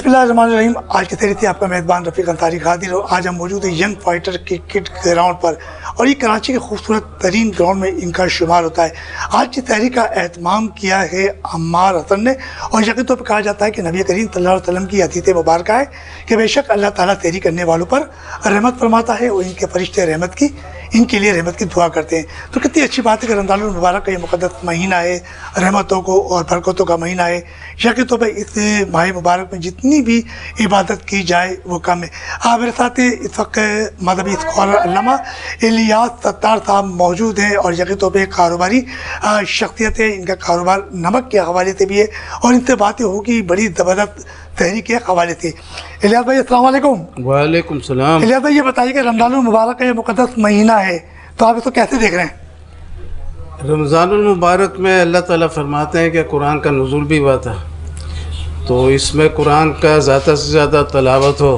बिस्मिल्लाहिर्रहमानिर्रहीम। आज की तहरीर थी आपका मेज़बान रफ़ीक अंसारी खादिर और आज हम मौजूद है यंग फाइटर क्रिकेट ग्राउंड पर और ये कराची के खूबसूरत तरीन ग्राउंड में इनका शुमार होता है। आज की तहरीर का एहतमाम किया है अम्मार हसन ने और यकीन तौर पर कहा जाता है कि नबी करीम सल्लल्लाहु अलैहि वसल्लम की हदीस मुबारक है कि बेशक अल्लाह ताला तहरीर करने वालों पर रहमत फरमाता है और इनके फरिश्ते रहमत की इनके लिए रहमत की दुआ करते हैं। तो कितनी अच्छी बात है कि रमज़ानुल मुबारक का ये मुक़द्दस महीना है, रहमतों को और बरकतों का महीना है। यकीन तौर पर इस माह मुबारक में जितनी भी इबादत की जाए वो कम है। मेरे साथ इस वक्त मजहबी स्कॉलर अल्लामा इलियास सत्तार साहब मौजूद हैं और यकीन तौर पर कारोबारी शख्सियत है। इनका कारोबार नमक के हवाले से भी है और इनसे बातें होगी बड़ी ज़बरदस्त तहरीक के हवाले से। इलियास भाई अस्सलाम वालेकुम। वालेकुम सलाम। इलियास भाई ये बताइए कि रमज़ानुल मुबारक का ये मुक़द्दस महीना है तो आप इसको कैसे देख रहे हैं? रमज़ानुल मुबारक में अल्लाह ताला फरमाते हैं कि कुरान का नुज़ूल भी हुआ था, तो इसमें कुरान का ज़्यादा से ज़्यादा तलावत हो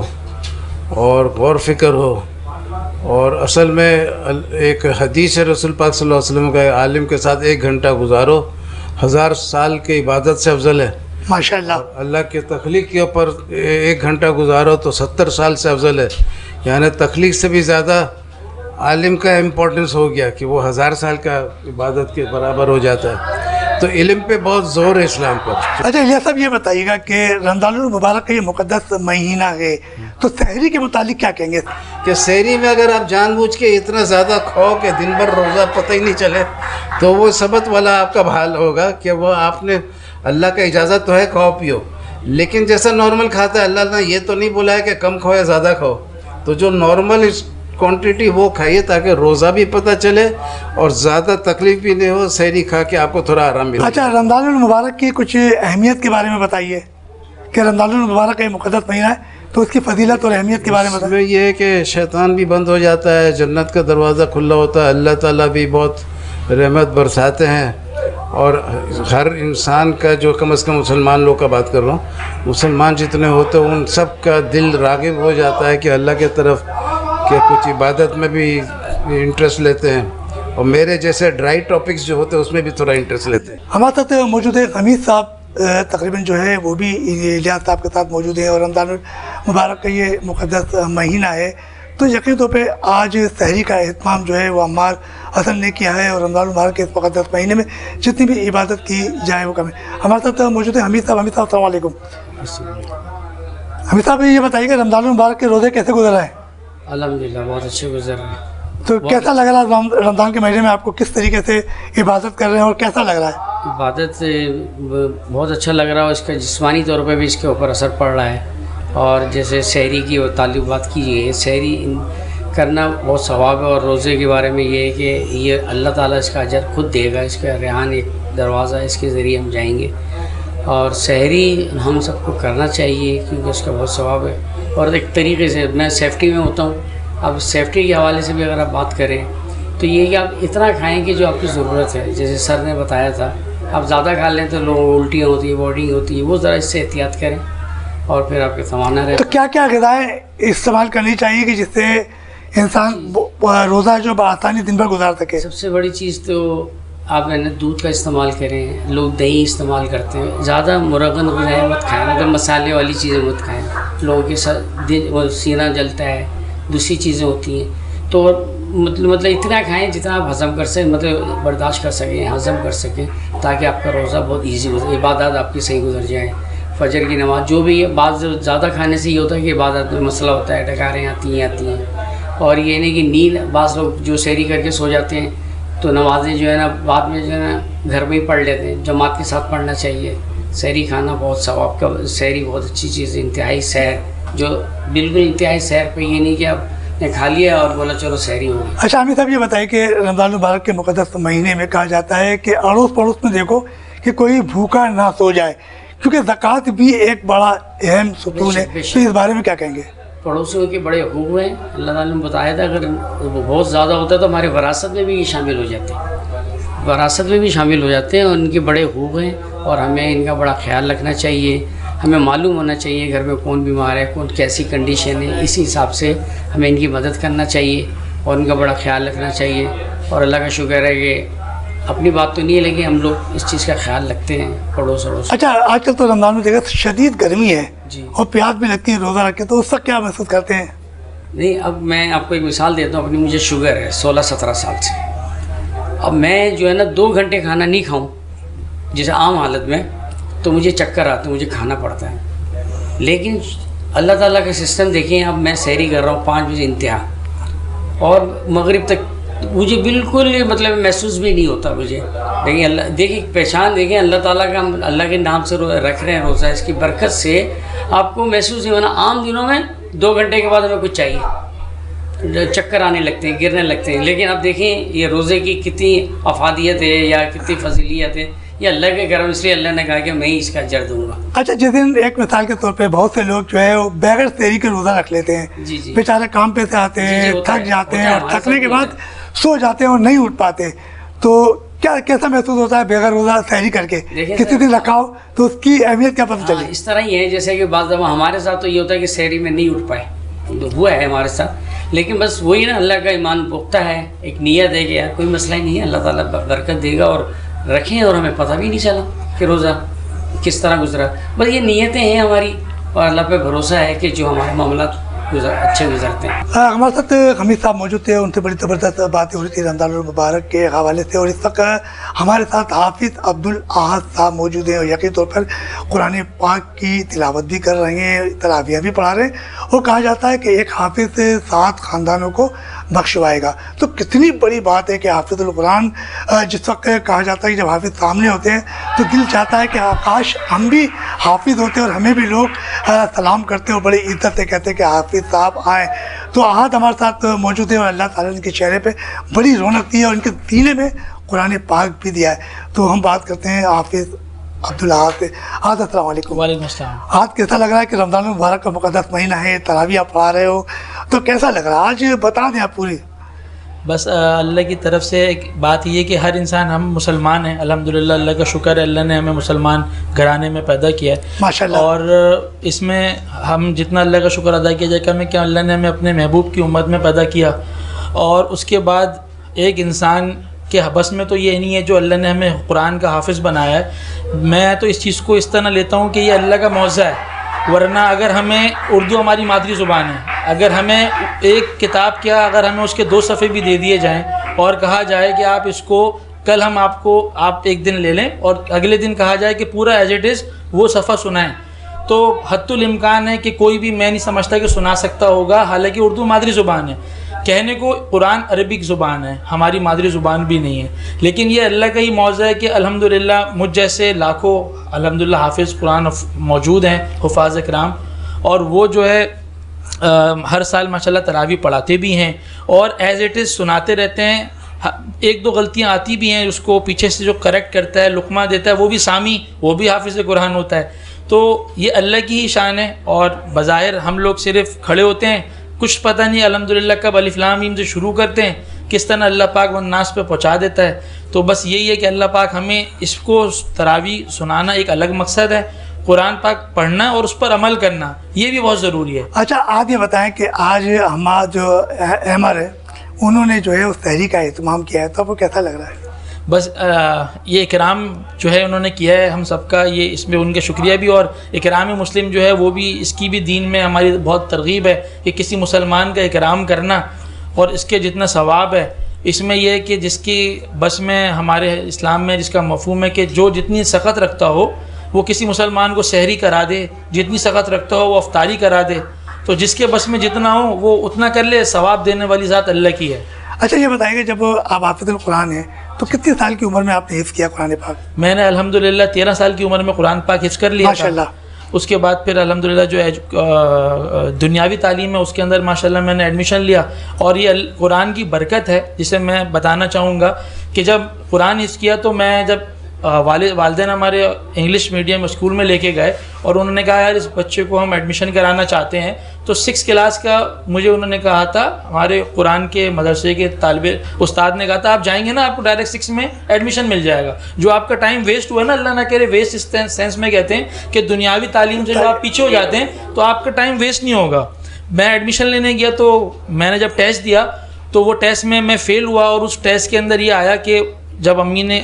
और गौर फ़िक्र हो। और असल में एक हदीस है रसूल पाक सल्लल्लाहु अलैहि वसल्लम का, आलिम के साथ 1 घंटा गुजारो 1000 साल की इबादत से अफजल है। माशाअल्लाह। अल्लाह के तख्लीक के ऊपर 1 घंटा गुजारो तो 70 साल से अफजल है। यानी तख्लीक से भी ज़्यादा आलिम का इम्पोर्टेंस हो गया कि वो 1000 साल का इबादत के बराबर हो जाता है। तो इल्म पे बहुत ज़ोर है इस्लाम पर। अच्छा इलियास साहब ये बताइएगा कि रमज़ानुल मुबारक का ये मुक़द्दस महीना है तो सहरी के मुतालिक क्या कहेंगे? कि सहरी में अगर आप जानबूझ के इतना ज़्यादा खाओ कि दिन भर रोज़ा पता ही नहीं चले तो वो सबत वाला आपका हाल होगा कि वो आपने अल्लाह का इजाज़त तो है खाओ पियो, लेकिन जैसा नॉर्मल खाता है अल्लाह ने ये तो नहीं बोला है कि कम खाओ या ज़्यादा खाओ। तो जो नॉर्मल क्वांटिटी वो खाइए ताकि रोज़ा भी पता चले और ज़्यादा तकलीफ भी नहीं हो, सहरी खा के आपको थोड़ा आराम मिले। अच्छा रमज़ानुल मुबारक की कुछ अहमियत के बारे में बताइए कि रमज़ानुल मुबारक का ये मुक़द्दस महीना है तो उसकी फजीलत और अहमियत के बारे में बताइए। इसमें ये है कि शैतान भी बंद हो जाता है, जन्नत का दरवाज़ा खुला होता है, अल्लाह ताला भी बहुत रहमत बरसाते हैं और हर इंसान का जो कम से कम मुसलमान लोग का बात कर रहा हूँ, मुसलमान जितने होते हैं उन सब का दिल राग़िब हो जाता है कि अल्लाह के तरफ के कुछ इबादत में भी इंटरेस्ट लेते हैं और मेरे जैसे ड्राई टॉपिक्स जो होते हैं उसमें भी थोड़ा इंटरेस्ट लेते हैं। हमारे साथ मौजूद है हमीद साहब, तकरीबन जो है वो भी इलियास साहब के साथ मौजूद है और रमज़ानुल मुबारक का ये मुक़द्दस महीना है तो यकीन तौर पे आज सहरी का एहतमाम जो है वो अम्मार हसन ने किया है और रमज़ानुल मुबारक के इस मुक़द्दस महीने में जितनी भी इबादत की जाए वो कम है। हमारे साथ मौजूद है हमीद साहब। हमीद साहब अस्सलाम वालेकुम। हमीद साहब ये बताइए कि रमज़ानुल मुबारक के रोज़े कैसे गुजर रहे हैं? अल्हम्दुलिल्लाह बहुत अच्छे गुजर रहे हैं। तो कैसा लग रहा है रमज़ान के महीने में आपको, किस तरीके से इबादत कर रहे हैं और कैसा लग रहा है? इबादत से बहुत अच्छा लग रहा है, इसका जिस्मानी तौर पे भी इसके ऊपर असर पड़ रहा है। और जैसे सहरी की और ताल्लुक़ बात की गई है, सहरी करना बहुत सवाब है और रोज़े के बारे में ये है कि ये अल्लाह ताला इसका अजर खुद देगा। इसका रेहान एक दरवाज़ा है, इसके ज़रिए हम जाएंगे और सहरी हम सबको करना चाहिए क्योंकि उसका बहुत सवाब है। और एक तरीके से मैं सेफ्टी में होता हूँ, अब सेफ्टी के हवाले से भी अगर आप बात करें तो ये कि आप इतना खाएँ कि जो आपकी ज़रूरत है। जैसे सर ने बताया था आप ज़्यादा खा लें तो लोगों को उल्टियाँ होती है, बॉडिंग होती है, वो ज़रा इससे एहतियात करें और फिर आपके तवाना रहे। तो क्या क्या ग़िज़ाएँ इस्तेमाल करनी चाहिए कि जिससे इंसान रोज़ा जो आसानी दिन भर गुजार सके? सबसे बड़ी चीज़ तो आप है ना दूध का इस्तेमाल करें। लोग दही इस्तेमाल करते हैं, ज़्यादा मुरगन ग़िज़ाएँ मत खाएँ, मतलब मसाले वाली चीज़ें मत खाएँ। लोगों के साथ दिन सीना जलता है, दूसरी चीज़ें होती हैं। तो मतलब इतना खाएं जितना आप हज़म कर सकें, मतलब बर्दाश्त कर सकें, हज़म कर सकें, ताकि आपका रोज़ा बहुत ईजी हो, इबादत आपकी सही गुजर जाए। फजर की नमाज़ जो भी है, बाद ज़्यादा खाने से ये होता है कि इबादत में मसला होता है, डकारें आती हैं। और ये नहीं कि नींद, बाज़ लोग जो सहरी करके सो जाते हैं तो नमाज़ें जो है ना बाद में जो है ना घर में ही पढ़ लेते हैं। जमात के साथ पढ़ना चाहिए। सहरी खाना बहुत सवाब का, सहरी बहुत अच्छी चीज़ है। इंतहाई सैर, जो बिल्कुल इंतहाई सैर पे, ये नहीं कि आप ने खा लिया और बोला चलो सहरी हो गई। अच्छा हमीद साहब ये बताइए कि रमज़ानुल मुबारक के मुक़द्दस महीने में कहा जाता है कि अड़ोस पड़ोस में देखो कि कोई भूखा ना सो जाए, क्योंकि ज़कात भी एक बड़ा अहम सुतून है। तो इस बारे में क्या कहेंगे? पड़ोसियों के बड़े हुक्म हैं। अल्लाह ताला ने बताया था अगर वो बहुत ज़्यादा होता है तो हमारे विरासत में भी ये शामिल हो जाते हैं, विरासत में भी शामिल हो जाते हैं और इनके बड़े हुक्म हैं और हमें इनका बड़ा ख्याल रखना चाहिए। हमें मालूम होना चाहिए घर में कौन बीमार है, कौन कैसी कंडीशन है, इसी हिसाब से हमें इनकी मदद करना चाहिए और इनका बड़ा ख्याल रखना चाहिए। और अल्लाह का शुक्र है कि अपनी बात तो नहीं है, लेकिन हम लोग इस चीज़ का ख्याल रखते हैं पड़ोस अड़ोस। अच्छा, आजकल तो रमज़ान में देखा शदीद गर्मी है जी। और प्यास भी लगती है रोज़ा रख के, तो उसका क्या महसूस करते हैं? नहीं, अब मैं आपको एक मिसाल देता हूँ अपनी। मुझे शुगर है 16-17 साल से। अब मैं जो है ना 2 घंटे खाना नहीं खाऊं जैसे आम हालत में, तो मुझे चक्कर आते हैं, मुझे खाना पड़ता है। लेकिन अल्लाह ताला का सिस्टम देखिए, अब मैं सहरी कर रहा हूँ 5 बजे इंतहा, और मगरिब तक मुझे बिल्कुल मतलब महसूस भी नहीं होता मुझे। लेकिन अल्लाह देखिए, पहचान देखें अल्लाह ताला का, हम अल्लाह के नाम से रख रहे हैं रोज़ा, इसकी बरकत से आपको महसूस नहीं होना। आम दिनों में 2 घंटे के बाद हमें कुछ चाहिए, चक्कर आने लगते हैं, गिरने लगते हैं। लेकिन अब देखें ये रोज़े की कितनी अफादियत है या कितनी फजीलियत है, ये अल्लाह के करम, इसलिए अल्लाह ने कहा कि मैं ही इसका अजर दूंगा। अच्छा, जिस दिन एक मिसाल के तौर पे बहुत से लोग जो है वो बगैर सहरी के रोज़ा रख लेते हैं, जी जी बेचारे काम पे से आते जी, हैं, होता थक है, जाते होता हैं है, और हमारे थकने साथ के भी बाद होता सो जाते हैं और नहीं उठ पाते, तो क्या कैसा महसूस होता है बगैर रोज़ा सहरी करके? देखिए किसी सर, दिन रखा हो तो उसकी अहमियत क्या पता चली? इस तरह ही है जैसे कि बात हमारे साथ तो ये होता है कि सहरी में नहीं उठ पाए, तो हुआ है हमारे साथ। लेकिन बस वही ना, अल्लाह का ईमान पुख्ता है, एक नियत है कि यार कोई मसला ही नहीं है, अल्लाह ताला बरकत देगा, और रखें। और हमें पता भी नहीं चला कि रोज़ा किस तरह गुजरा। बस ये नियतें हैं हमारी, और अल्लाह पे भरोसा है कि जो हमारे मामला अच्छे गुजरते हैं। हमारे साथ हमीद साहब मौजूद थे, उनसे बड़ी ज़बरदस्त बातें हो रही थी रमज़ान मुबारक के हवाले से। और इस वक्त हमारे साथ हाफिज़ अब्दुल अहद साहब मौजूद हैं और यकीन तौर पर कुरान पाक की तिलावत भी कर रहे हैं, तरावियाँ भी पढ़ा रहे हैं। और कहा जाता है कि एक हाफिज़ 7 ख़ानदानों को बख्शवाएगा, तो कितनी बड़ी बात है कि हाफिज़ुल कुरान, जिस वक्त कहा जाता है कि जब हाफिज़ सामने होते हैं तो दिल चाहता है कि आकाश हम भी हाफिज़ होते और हमें भी लोग सलाम करते और बड़ी इज्जत से कहते हैं कि हाफिज़ साहब आए। तो अहद हमारे साथ मौजूद है और अल्लाह ताला ने इनके चेहरे पे बड़ी रौनक दी है और इनके सीने में कुरान पाक भी दिया है। तो हम बात करते हैं हाफिज़ अब्दुल अहद से। अहद अस्सलाम वालेकुम। वालेकुम अस्सलाम। अहद, कैसा लग रहा है कि रमज़ान मुबारक का मुक़द्दस महीना है, तरावियाँ पढ़ा रहे हो, तो कैसा लग रहा है आज बता दें आप पूरी? बस अल्लाह की तरफ से एक बात ये कि हर इंसान, हम मुसलमान हैं अल्हम्दुलिल्लाह, अल्लाह का शुक्र है, अल्लाह ने हमें मुसलमान घराने में पैदा किया है माशाल्लाह। और इसमें हम जितना अल्लाह का शुक्र अदा किया जाए कम है कि अल्लाह ने हमें अपने महबूब की उम्मत में पैदा किया। और उसके बाद एक इंसान के बस में तो ये नहीं है, जो अल्लाह ने हमें कुरान का हाफिज़ बनाया है। मैं तो इस चीज़ को इस तरह लेता हूँ कि ये अल्लाह का मौज़ा है। वरना अगर हमें उर्दू हमारी मादरी ज़ुबान है, अगर हमें एक किताब क्या, अगर हमें उसके 2 सफ़े भी दे दिए जाएं और कहा जाए कि आप इसको कल हम आपको, आप एक दिन ले लें, और अगले दिन कहा जाए कि पूरा एज इट इज़ वो सफ़ा सुनाएं, तो हत्तुल इम्कान है कि कोई भी, मैं नहीं समझता कि सुना सकता होगा। हालांकि उर्दू मादरी ज़ुबान है, कहने को कुरान अरबिक ज़ुबान है, हमारी मादरी ज़ुबान भी नहीं है। लेकिन ये अल्लाह का ही मौज़ा है कि अल्हम्दुलिल्लाह मुझ जैसे लाखों अल्हम्दुलिल्लाह हाफिज़ कुरान मौजूद हैं, हुफ़ाज़ इकराम, और वो जो है हर साल माशाल्लाह तरावी पढ़ाते भी हैं और एज़ इट इज़ सुनाते रहते हैं। 1-2 गलतियाँ आती भी हैं, उसको पीछे से जो करेक्ट करता है, लुकमा देता है, वो भी सामी, वो भी हाफिज़ कुरान होता है। तो ये अल्लाह की ही शान है। और बज़ाहिर हम लोग सिर्फ खड़े होते हैं, कुछ पता नहीं अल्हम्दुलिल्लाह कब अलिफ लाम मीम से शुरू करते हैं, किस तरह अल्लाह पाक व नास पे पहुँचा देता है। तो बस यही है कि अल्लाह पाक हमें इसको तरावी सुनाना एक अलग मकसद है, कुरान पाक पढ़ना और उस पर अमल करना ये भी बहुत ज़रूरी है। अच्छा, आप ये बताएं कि आज हमारा जो अहमर है उन्होंने जो है उस तहरीक का एहतमाम किया है, तो आपको कैसा लग रहा है? बस ये इकराम जो है उन्होंने किया है हम सबका, ये इसमें उनके शुक्रिया भी। और इकराम मुस्लिम जो है वो भी, इसकी भी दीन में हमारी बहुत तरगीब है कि किसी मुसलमान का इकराम करना, और इसके जितना सवाब है इसमें यह है कि जिसकी बस में, हमारे इस्लाम में जिसका मफ़हूम है कि जो जितनी सख़त रखता हो वो किसी मुसलमान को सहरी करा दे, जितनी सख़त रखता हो वो अफ्तारी करा दे। तो जिसके बस में जितना हो वो उतना कर ले, सवाब देने वाली ज़ात अल्लाह की है। अच्छा, ये बताइए जब आप हाफिज़ुल कुरान हैं तो कितने साल की उम्र में आपने हिफ्ज़ किया कुरान पाक? मैंने अल्हम्दुलिल्लाह 13 साल की उम्र में कुरान पाक हिफ्ज़ कर लिया माशाल्लाह। उसके बाद फिर अल्हम्दुलिल्लाह जो दुनियावी तालीम है उसके अंदर माशाल्लाह मैंने एडमिशन लिया। और ये कुरान की बरकत है जिसे मैं बताना चाहूँगा कि जब कुरान हिफ्ज़ किया तो मैं जब वालिदैन हमारे इंग्लिश मीडियम स्कूल में लेके गए और उन्होंने कहा यार इस बच्चे को हम एडमिशन कराना चाहते हैं। तो 6 क्लास का मुझे उन्होंने कहा था, हमारे कुरान के मदरसे के तालिबे उस्ताद ने कहा था आप जाएंगे ना आपको डायरेक्ट 6 में एडमिशन मिल जाएगा। जो आपका टाइम वेस्ट हुआ ना, अल्लाह ना करे वेस्ट इस सेंस में कहते हैं कि दुनियावी तालीम से जो आप पीछे हो जाते हैं तो आपका टाइम वेस्ट नहीं होगा। मैं एडमिशन लेने गया तो मैंने जब टेस्ट दिया तो वो टेस्ट में मैं फ़ेल हुआ और उस टेस्ट के अंदर ये आया कि جب امی نے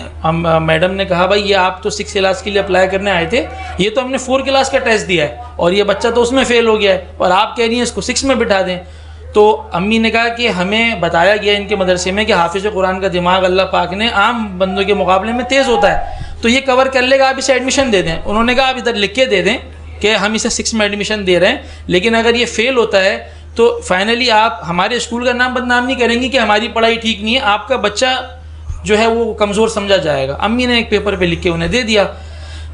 میڈم نے کہا بھائی یہ آپ تو 6 کلاس کے لیے اپلائی کرنے آئے تھے, یہ تو ہم نے 4 کلاس کا ٹیسٹ دیا ہے اور یہ بچہ تو اس میں فیل ہو گیا ہے اور آپ کہہ رہی ہیں اس کو 6 میں بٹھا دیں. تو امی نے کہا کہ ہمیں بتایا گیا ان کے مدرسے میں کہ حافظ قرآن کا دماغ اللہ پاک نے عام بندوں کے مقابلے میں تیز ہوتا ہے, تو یہ کور کر لے گا, آپ اسے ایڈمیشن دے دیں. انہوں نے کہا آپ ادھر لکھ کے دے دیں کہ ہم اسے 6 میں ایڈمیشن دے رہے ہیں, لیکن اگر یہ فیل ہوتا ہے تو فائنلی آپ ہمارے اسکول کا نام بدنام نہیں کریں گی کہ ہماری پڑھائی ٹھیک نہیں ہے, آپ کا بچہ جو ہے وہ کمزور سمجھا جائے گا. امی نے ایک پیپر پہ لکھ کے انہیں دے دیا.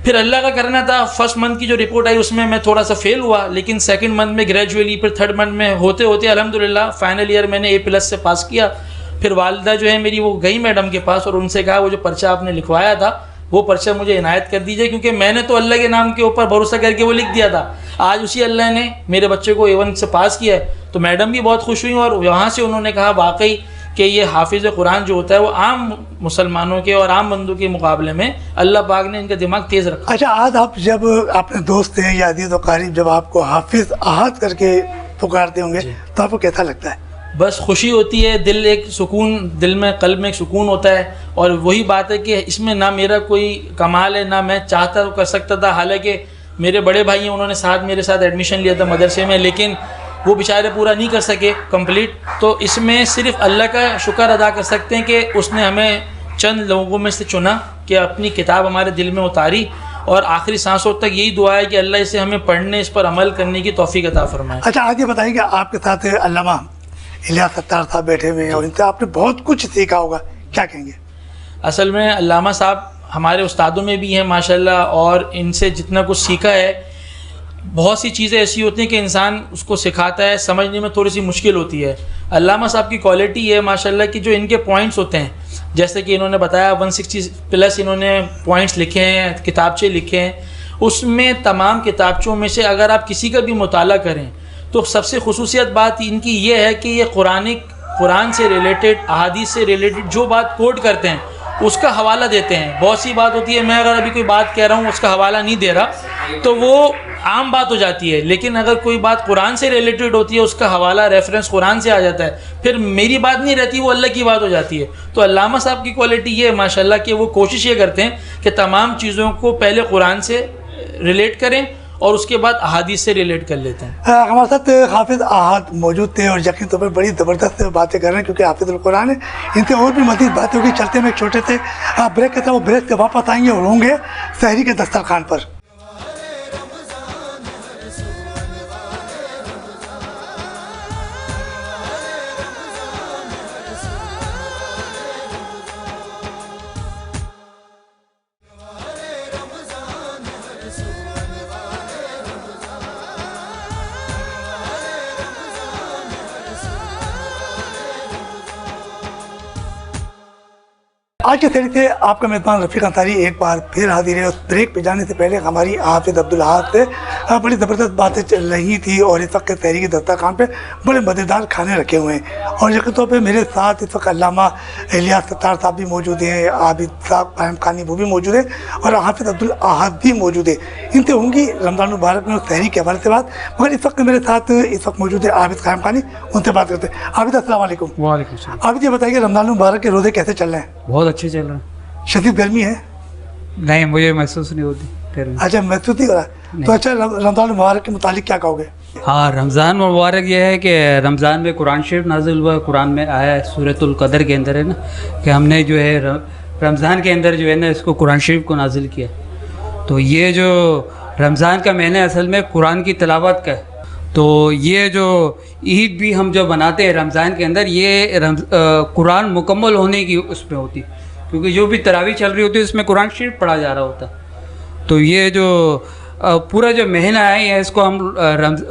پھر اللہ کا کرنا تھا, فرسٹ منتھ کی جو رپورٹ آئی اس میں تھوڑا سا فیل ہوا, لیکن سیکنڈ منتھ میں گریجولی, پھر تھرڈ منتھ میں ہوتے ہوتے الحمدللہ فائنل ایئر میں نے A+ سے پاس کیا. پھر والدہ جو ہے میری وہ گئی میڈم کے پاس اور ان سے کہا وہ جو پرچہ آپ نے لکھوایا تھا وہ پرچہ مجھے عنایت کر دیجیے, کیونکہ میں نے تو اللہ کے نام کے اوپر بھروسہ کر کے وہ لکھ دیا تھا. آج اسی اللہ نے میرے بچے کو A1 سے پاس کیا ہے. تو میڈم بھی بہت خوش ہوئی اور وہاں سے انہوں نے کہا واقعی کہ یہ حافظ قرآن جو ہوتا ہے وہ عام مسلمانوں کے اور عام بندوں کے مقابلے میں اللہ پاک نے ان کا دماغ تیز رکھا. اچھا, آج آپ جب اپنے دوست ہیں یا عزیز و قریب جب آپ کو حافظ احد کر کے پکارتے ہوں گے تو آپ کو کیسا لگتا ہے؟ بس خوشی ہوتی ہے, دل ایک سکون, دل میں قلب میں ایک سکون ہوتا ہے. اور وہی بات ہے کہ اس میں نہ میرا کوئی کمال ہے نہ میں چاہتا تو کر سکتا تھا. حالانکہ میرے بڑے بھائی ہیں, انہوں نے میرے ساتھ ایڈمیشن لیا تھا مدرسے میں, لیکن وہ بیچارے پورا نہیں کر سکے کمپلیٹ. تو اس میں صرف اللہ کا شکر ادا کر سکتے ہیں کہ اس نے ہمیں چند لوگوں میں سے چنا کہ اپنی کتاب ہمارے دل میں اتاری, اور آخری سانسوں تک یہی دعا ہے کہ اللہ اسے ہمیں پڑھنے, اس پر عمل کرنے کی توفیق عطا فرمائے. اچھا, آج یہ بتائیے کہ آپ کے ساتھ علامہ الیاس ستار صاحب بیٹھے ہوئے ہیں اور ان سے آپ نے بہت کچھ سیکھا ہوگا, کیا کہیں گے؟ اصل میں علامہ صاحب ہمارے استادوں میں بھی ہیں ماشاءاللہ, اور ان سے جتنا کچھ سیکھا ہے, بہت سی چیزیں ایسی ہوتی ہیں کہ انسان اس کو سکھاتا ہے, سمجھنے میں تھوڑی سی مشکل ہوتی ہے. علامہ صاحب کی کوالٹی ہے ماشاءاللہ کہ جو ان کے پوائنٹس ہوتے ہیں, جیسے کہ انہوں نے بتایا 160+ انہوں نے پوائنٹس لکھے ہیں, کتابچے لکھے ہیں. اس میں تمام کتابچوں میں سے اگر آپ کسی کا بھی مطالعہ کریں تو سب سے خصوصیت بات ان کی یہ ہے کہ یہ قرآن سے ریلیٹڈ, احادیث سے ریلیٹڈ جو بات کوٹ کرتے ہیں اس کا حوالہ دیتے ہیں. بہت سی بات ہوتی ہے میں اگر ابھی کوئی بات کہہ رہا ہوں اس کا حوالہ نہیں دے رہا تو وہ عام بات ہو جاتی ہے, لیکن اگر کوئی بات قرآن سے ریلیٹڈ ہوتی ہے اس کا حوالہ ریفرنس قرآن سے آ جاتا ہے, پھر میری بات نہیں رہتی, وہ اللہ کی بات ہو جاتی ہے. تو علامہ صاحب کی کوالٹی یہ ہے ماشاءاللہ کہ وہ کوشش یہ کرتے ہیں کہ تمام چیزوں کو پہلے قرآن سے ریلیٹ کریں اور اس کے بعد احادیث سے ریلیٹ کر لیتے ہیں. ہمارے ساتھ حافظ احد موجود تھے اور یقین طور پر بڑی زبردست باتیں کر رہے ہیں کیونکہ حافظ القرآن ہے. ان سے اور بھی مزید باتیں ہوگی. چلتے میں ایک چھوٹے سے بریک کے تھا, وہ بریک سے واپس آئیں گے اور ہوں گے سحری کے دسترخوان پر. آج کے سحری سے آپ کا میزبان رفیق انصاری ایک بار پھر حاضر ہے. اس بریک پہ جانے سے پہلے ہماری حافظ عبدالاحد سے بڑی زبردست باتیں چل رہی تھی اور اس وقت سحری کی دسترخوان پہ بڑے مزیدار کھانے رکھے ہوئے ہیں. اور یقین طور پہ میرے ساتھ اس وقت علامہ الیاس ستار صاحب بھی موجود ہیں, عابد صاحب قائم خانی وہ بھی موجود ہیں, اور حافظ عبدالاحد بھی موجود ہے. ان سے ہوں گی رمضان مبارک میں سحری کے حوالے سے بات, مگر اس وقت میرے ساتھ اس وقت موجود ہے عابد قائم خانی, ان سے بات کرتے ہیں. عابد السلام علیکم. وعلیکم السلام. عابد یہ بتائیے رمضان مبارک کے روزے کیسے چل رہے ہیں؟ بہت اچھے چل رہے ہیں. شدید گرمی ہے؟ نہیں, مجھے محسوس نہیں ہوتی گرمی. اچھا, محسوس نہیں ہو رہا. تو اچھا, رمضان مبارک کے متعلق کیا کہو گے؟ ہاں, رمضان مبارک یہ ہے کہ رمضان میں قرآن شریف نازل ہوا ہے. قرآن میں آیا ہے سورۃ القدر کے اندر ہے نا کہ ہم نے جو ہے رمضان کے اندر جو ہے نا اس کو قرآن شریف کو نازل کیا. تو یہ جو رمضان کا مہینہ اصل میں قرآن کی تلاوت کا ہے. تو یہ جو عید بھی ہم جو مناتے ہیں رمضان کے اندر, یہ قرآن مکمل ہونے کی اس میں ہوتی, کیونکہ جو بھی تراویح چل رہی ہوتی ہے اس میں قرآن شریف پڑھا جا رہا ہوتا. تو یہ جو پورا جو مہینہ ہے اس کو ہم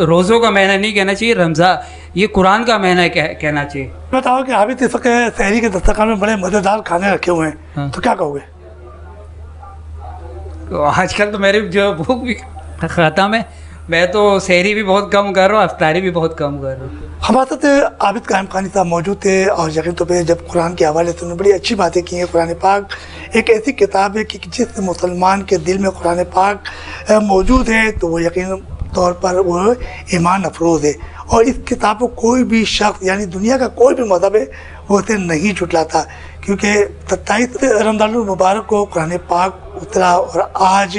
روزوں کا مہینہ نہیں کہنا چاہیے, رمضان یہ قرآن کا مہینہ کہنا چاہیے. بتاؤ کہ حافظ اس وقت سحری کے دسترخوان میں بڑے مزیدار کھانے رکھے ہوئے ہیں, تو کیا کہو گے؟ آج کل تو میری جو بھوک بھی ختم ہے, میں تو سحری بھی بہت کم کر رہا ہوں, افطاری بھی بہت کم کر رہا ہوں. ہمارے ساتھ عابد قائم خانی صاحب موجود تھے اور یقین طور پہ جب قرآن کے حوالے سے انہوں نے بڑی اچھی باتیں کی ہیں. قرآن پاک ایک ایسی کتاب ہے کہ جس مسلمان کے دل میں قرآن پاک موجود ہے تو وہ یقین طور پر وہ ایمان افروز ہے, اور اس کتاب کو کوئی بھی شخص یعنی دنیا کا کوئی بھی مذہب ہے وہ اسے نہیں جھٹلاتا, क्योंकि 27 रमज़ान मुबारक को कुरान पाक उतरा और आज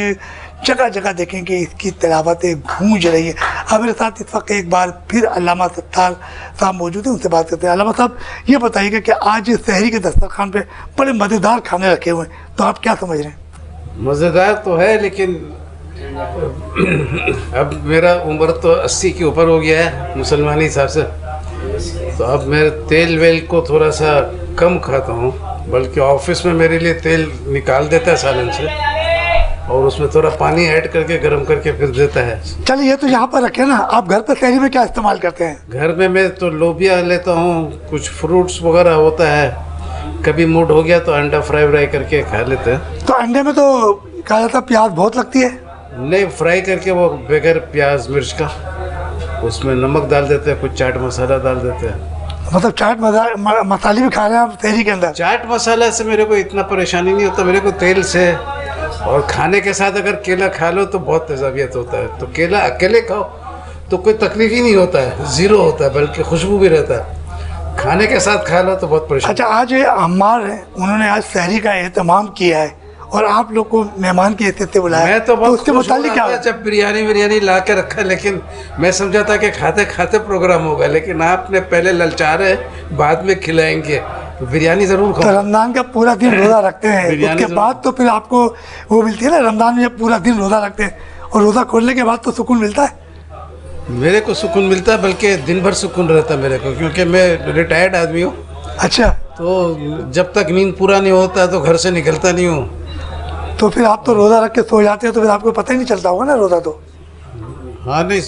जगह जगह देखें कि इसकी तिलावतें गूंज रही है। अब मेरे साथ इस वक्त एक बार फिर अल्लामा सत्तार साहब मौजूद हैं, उनसे बात करते हैं। अल्लामा साहब, ये बताइएगा कि आज सहरी के दस्तरखान पे बड़े मज़ेदार खाने रखे हुए हैं, तो आप क्या समझ रहे हैं? मज़ेदार तो है, लेकिन अब मेरा उम्र तो 80 के ऊपर हो गया है मुसलमानी हिसाब से, तो अब मैं तेल वेल को थोड़ा सा कम खाता हूँ, बल्कि ऑफिस में मेरे लिए तेल निकाल देता है सालन से और उसमें थोड़ा पानी ऐड करके गर्म करके फिर देता है। चलिए, ये तो यहाँ पर रखे ना, आप घर पर सहरी में क्या इस्तेमाल करते हैं? घर में मैं तो लोबिया लेता हूँ, कुछ फ्रूट्स वगैरह होता है, कभी मूड हो गया तो अंडा फ्राई करके खा लेते हैं। तो अंडे में तो कहा जाता है प्याज बहुत लगती है। नहीं, फ्राई करके वो बगैर प्याज मिर्च का, उसमें नमक डाल देते हैं, कुछ चाट मसाला डाल देते हैं। मतलब चाट मसाले भी खा रहे हैं आप सहरी के अंदर? चाट मसाला से मेरे को इतना परेशानी नहीं होता, मेरे को तेल से, और खाने के साथ अगर केला खा लो तो बहुत तेजाबियत होता है। तो केला अकेले खाओ तो कोई तकलीफ ही नहीं होता है, ज़ीरो होता है, बल्कि खुशबू भी रहता है। खाने के साथ खा लो तो बहुत परेशानी। अच्छा, आज अम्मार हैं, उन्होंने आज सहरी का एहतमाम किया है और आप लोग को मेहमान की हैसियत से बुलाया, मैं तो बहुत उसके मुतालिक क्या? जब बिरयानी ला के रखा, लेकिन मैं समझा था कि खाते खाते प्रोग्राम होगा, लेकिन आपने पहले ललचा रहे, बाद में खिलाएंगे, तो बिरयानी ज़रूर तो खाओ। रमज़ान का पूरा दिन रोज़ा रखते हैं, उसके बाद तो फिर आपको वो मिलती है ना, रमज़ान में जब पूरा दिन रोज़ा रखते हैं और रोज़ा खोलने के बाद तो सुकून मिलता है। मेरे को सुकून मिलता है, बल्कि दिन भर सुकून रहता है मेरे को, क्योंकि मैं रिटायर्ड आदमी हूँ। अच्छा, तो जब तक नींद पूरा नहीं होता तो घर से निकलता नहीं हूँ। तो फिर आप तो रोज़ा रख के सो जाते हो, तो फिर आपको पता ही नहीं चलता होगा ना रोज़ा तो? हाँ, नहीं,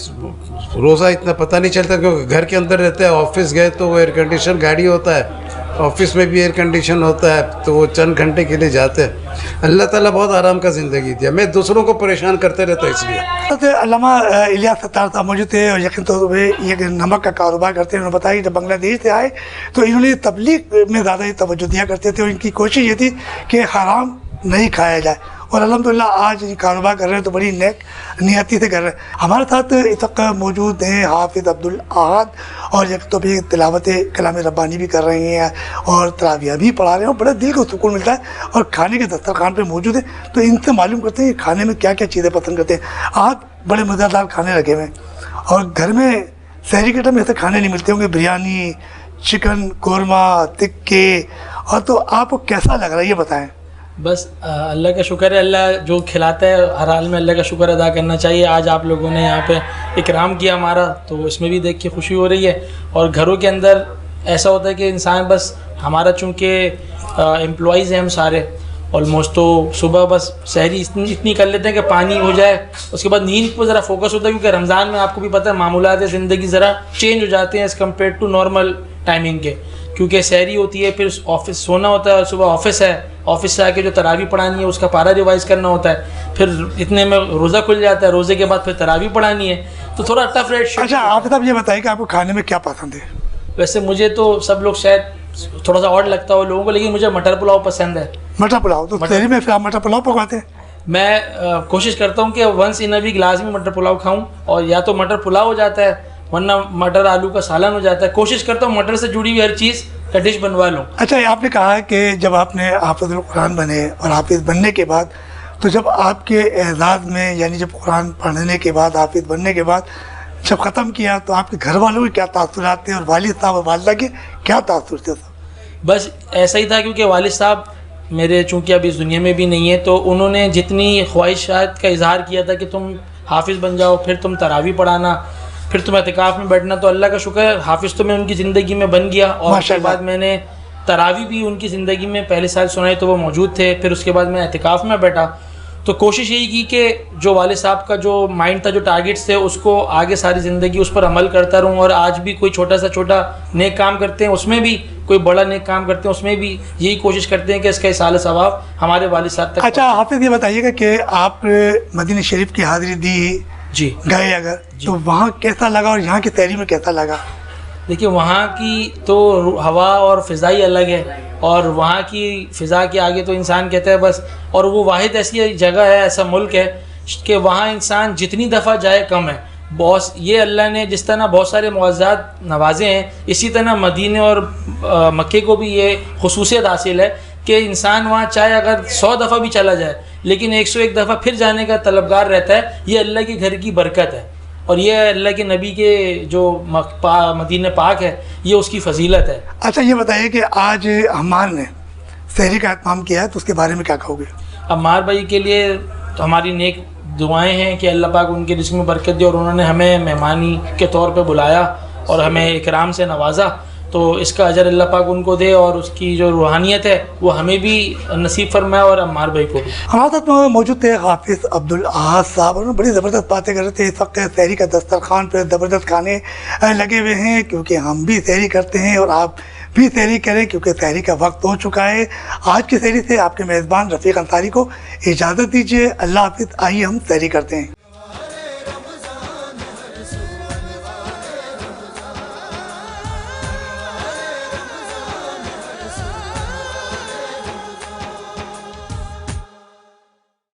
रोज़ा इतना पता नहीं चलता क्योंकि घर के अंदर रहते हैं। ऑफिस गए तो वो एयर कंडीशन गाड़ी होता है, ऑफिस में भी एयर कंडीशन होता है, तो वो चंद घंटे के लिए जाते हैं। अल्लाह ताला बहुत आराम का ज़िंदगी दिया, मैं दूसरों को परेशान करते रहता इसलिए। तो अल्लामा इलियास सत्तार साहब मौजूद थे और यकीन तो वे ये नमक का कारोबार करते हैं। उन्होंने बताया कि जब बांग्लादेश से आए तो इन्होंने तबलीग में ज़्यादा ही तवज्जो दिया करते थे और इनकी कोशिश ये थी कि हराम नहीं खाया जाए, और अल्हम्दुलिल्लाह आज ये कारोबार कर रहे हैं तो बड़ी नेक नियति से कर रहे हैं। हमारे साथ इस वक्त मौजूद हैं हाफिज़ अब्दुल अहद, और एक तो भी तिलावत कलाम रब्बानी भी कर रही हैं और तरावियाँ भी पढ़ा रहे हैं, और बड़ा दिल को सुकून मिलता है। और खाने के दस्तरखान पे मौजूद है तो इनसे मालूम करते हैं कि खाने में क्या क्या चीज़ें पसंद करते हैं। आज बड़े मज़ेदार खाने रखे हुए हैं, और घर में सहरी के टाइम ऐसे खाने नहीं मिलते होंगे, बिरयानी, चिकन कोरमा, टिक्के, और तो आपको कैसा लग रहा है ये बताएं। बस अल्लाह का शुक्र है, अल्लाह जो खिलाता है हर हाल में अल्लाह का शुक्र अदा करना चाहिए। आज आप लोगों ने यहाँ पे इकराम किया हमारा, तो इसमें भी देख के खुशी हो रही है। और घरों के अंदर ऐसा होता है कि इंसान बस, हमारा चूँकि एम्प्लॉइज़ हैं हम सारे ऑलमोस्ट, तो सुबह बस सहरी इतनी कर लेते हैं कि पानी हो जाए, उसके बाद नींद पर ज़रा फोकस होता है, क्योंकि रमज़ान में आपको भी पता है मामूलात ज़िंदगी ज़रा चेंज हो जाते हैं as compare to normal timing के, क्योंकि सहरी होती है, फिर ऑफिस सोना होता है, सुबह ऑफिस है, ऑफिस से आके जो तरावी पढ़ानी है उसका पारा रिवाइज़ करना होता है, फिर इतने में रोज़ा खुल जाता है, रोज़े के बाद फिर तरावी पढ़ानी है, तो थोड़ा टफ रेट। अच्छा, आप साहब ये बताइए कि आपको खाने में क्या पसंद है? वैसे मुझे तो सब लोग शायद थोड़ा सा ऑड लगता हो लोगों को, लेकिन मुझे मटर पुलाव पसंद है। मटर पुलाव? तो सहरी में फिर आप मटर पुलाव पकाते हैं? मैं कोशिश करता हूँ कि वंस इन अ वीक लाजमी मटर पुलाव खाऊं, और या तो मटर पुलाव हो जाता है वरना मटर आलू का सालन हो जाता है। कोशिश करता हूँ मटर से जुड़ी हुई हर चीज़ का डिश बनवा लूँ। अच्छा, आपने कहा है कि जब आपने हाफिज़ुल कुरान बने और हाफिज़ बनने के बाद, तो जब आपके एजाज़ में, यानी जब कुरान पढ़ने के बाद, हाफिज़ बनने के बाद जब ख़त्म किया, तो आपके घर वालों के क्या तासुरात थे और वालिद साहब और वालिदा के क्या तासुर थे? बस ऐसा ही था, क्योंकि वालिद साहब मेरे चूँकि अब इस दुनिया में भी नहीं है, तो उन्होंने जितनी ख्वाहिशात का इजहार किया था कि तुम हाफिज़ बन जाओ, फिर तुम तरावी पढ़ाना, फिर तुम एतिकाफ़ में बैठना, तो अल्लाह का शुक्र है हाफिज़ तो मैं उनकी ज़िंदगी में बन गया। और उसके बाद मैंने तरावी भी उनकी ज़िंदगी में पहले साल सुनाई तो वो मौजूद थे, फिर उसके बाद मैं एतिकाफ़ में बैठा। तो कोशिश यही की कि जो वालिद साहब का जो माइंड था, जो टारगेट्स थे, उसको आगे सारी ज़िंदगी उस पर अमल करता रहूँ। और आज भी कोई छोटा नेक काम करते हैं उसमें भी, कोई बड़ा नेक काम करते हैं उसमें भी यही कोशिश करते हैं कि इसका इसाल सवाब हमारे वालिद साहब तक। अच्छा हाफिज़, ये बताइएगा कि आप मदीना शरीफ की हाज़िरी दी, जी गए अगर, तो वहाँ कैसा लगा और यहाँ की तहरीर में कैसा लगा? देखिए, वहाँ की तो हवा और फ़िज़ा ही अलग है, और वहाँ की फ़िज़ा के आगे तो इंसान कहता है बस। और वो वाहिद ऐसी जगह है, ऐसा मुल्क है कि वहाँ इंसान जितनी दफ़ा जाए कम है। बहुत ये अल्लाह ने जिस तरह बहुत सारे मुआज़ात नवाजे हैं, इसी तरह मदीने और मक्के को भी ये खुसूसियत हासिल है कि इंसान वहाँ चाहे अगर 100 दफ़ा भी चला जाए लेकिन 101 दफ़ा फिर जाने का तलबगार रहता है। ये अल्लाह के घर की बरकत है और ये अल्लाह के नबी के जो मदीने पाक है ये उसकी फजीलत है। अच्छा ये बताइए कि आज अम्मार ने सहरी का एहतमाम किया है तो उसके बारे में क्या कहोगे? अम्मार भाई के लिए तो हमारी नेक दुआएं हैं कि अल्लाह पाक उनके रिज़्क़ में बरकत दे और उन्होंने हमें मेहमानी के तौर पे बुलाया और हमें इकराम से नवाजा, तो इसका अजर अल्लाह पाक उनको दे और उसकी जो रूहानियत है वो हमें भी नसीब फरमाए और अम्मार भाई को भी। हमारे साथ में मौजूद थे हाफिज़ अब्दुल अहाद साहब और बड़ी ज़बरदस्त बातें कर रहे थे। इस वक्त सहरी का दस्तरखान पर ज़बरदस्त खाने लगे हुए हैं क्योंकि हम भी सहरी करते हैं और आप भी सहरी करें क्योंकि सहरी का वक्त हो चुका है। आज की सहरी से आपके मेज़बान रफ़ीक अंसारी को इजाज़त दीजिए। अल्लाह हाफ़िज़। आइए हम सहरी करते हैं।